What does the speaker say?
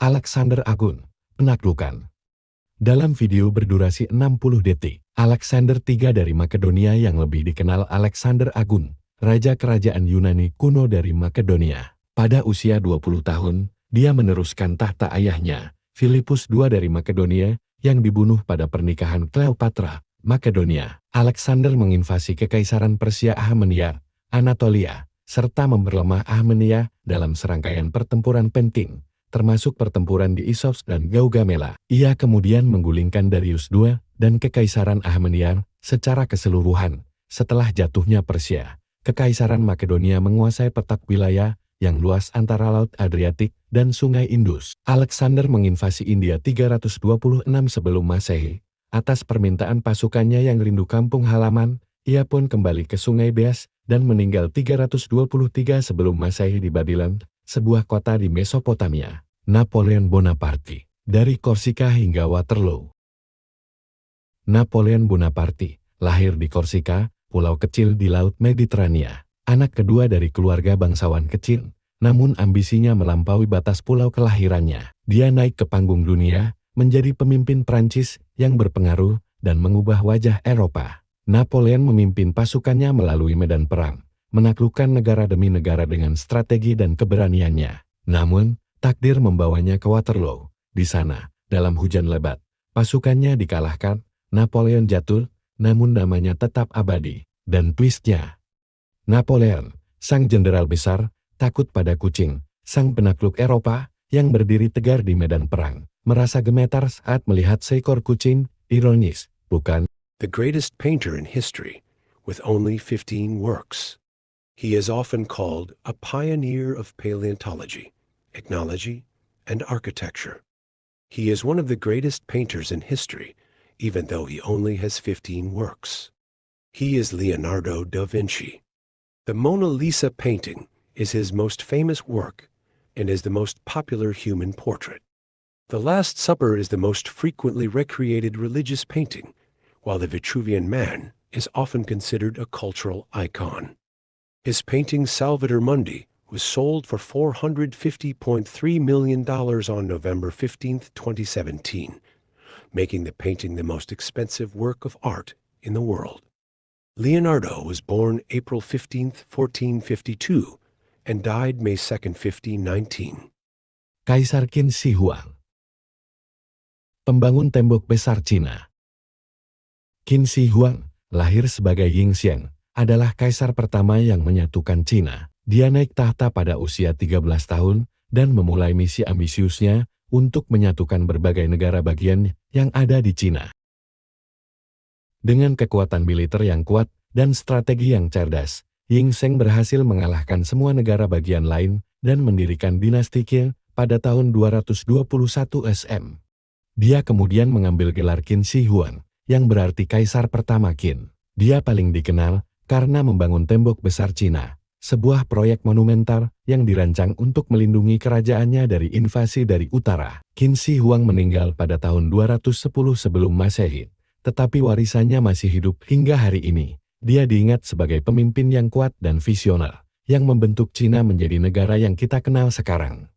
Alexander Agung, penaklukan. Dalam video berdurasi 60 detik, Alexander III dari Makedonia yang lebih dikenal Alexander Agung, Raja Kerajaan Yunani kuno dari Makedonia. Pada usia 20 tahun, dia meneruskan tahta ayahnya, Philippus II dari Makedonia, yang dibunuh pada pernikahan Cleopatra, Makedonia. Alexander menginvasi Kekaisaran Persia Ahamenia, Anatolia, serta memperlemah Ahamenia dalam serangkaian pertempuran penting, termasuk pertempuran di Issos dan Gaugamela. Ia kemudian menggulingkan Darius II dan Kekaisaran Ahamenia secara keseluruhan. Setelah jatuhnya Persia, Kekaisaran Makedonia menguasai petak wilayah yang luas antara Laut Adriatik dan Sungai Indus. Alexander menginvasi India 326 sebelum Masehi. Atas permintaan pasukannya yang rindu kampung halaman, ia pun kembali ke Sungai Beas dan meninggal 323 sebelum Masehi di Babylon, sebuah kota di Mesopotamia. Napoleon Bonaparte, dari Korsika hingga Waterloo. Napoleon Bonaparte lahir di Korsika, pulau kecil di Laut Mediterania. Anak kedua dari keluarga bangsawan kecil, namun ambisinya melampaui batas pulau kelahirannya. Dia naik ke panggung dunia, menjadi pemimpin Prancis yang berpengaruh dan mengubah wajah Eropa. Napoleon memimpin pasukannya melalui medan perang, menaklukkan negara demi negara dengan strategi dan keberaniannya. Namun, takdir membawanya ke Waterloo. Di sana, dalam hujan lebat, pasukannya dikalahkan, Napoleon jatuh, namun namanya tetap abadi. Dan twistnya, Napoleon, sang jenderal besar, takut pada kucing, sang penakluk Eropa, yang berdiri tegar di medan perang, merasa gemetar saat melihat seekor kucing, ironis, bukan? The greatest painter in history, with only 15 works. He is often called a pioneer of paleontology, ethnology, and architecture. He is one of the greatest painters in history, even though he only has 15 works. He is Leonardo da Vinci. The Mona Lisa painting is his most famous work and is the most popular human portrait. The Last Supper is the most frequently recreated religious painting, while the Vitruvian Man is often considered a cultural icon. His painting Salvator Mundi was sold for $450.3 million on November 15, 2017, making the painting the most expensive work of art in the world. Leonardo was born April 15, 1452, and died May 2, 1519. Kaisar Qin Shi Huang, pembangun tembok besar Cina. Qin Shi Huang, lahir sebagai Yingxiang, adalah kaisar pertama yang menyatukan Cina. Dia naik tahta pada usia 13 tahun dan memulai misi ambisiusnya untuk menyatukan berbagai negara bagian yang ada di Cina. Dengan kekuatan militer yang kuat dan strategi yang cerdas, Yingzheng berhasil mengalahkan semua negara bagian lain dan mendirikan dinasti Qin pada tahun 221 SM. Dia kemudian mengambil gelar Qin Shi Huang, yang berarti kaisar pertama Qin. Dia paling dikenal karena membangun tembok besar Cina, sebuah proyek monumental yang dirancang untuk melindungi kerajaannya dari invasi dari utara. Qin Shi Huang meninggal pada tahun 210 sebelum Masehi, tetapi warisannya masih hidup hingga hari ini. Dia diingat sebagai pemimpin yang kuat dan visioner, yang membentuk Cina menjadi negara yang kita kenal sekarang.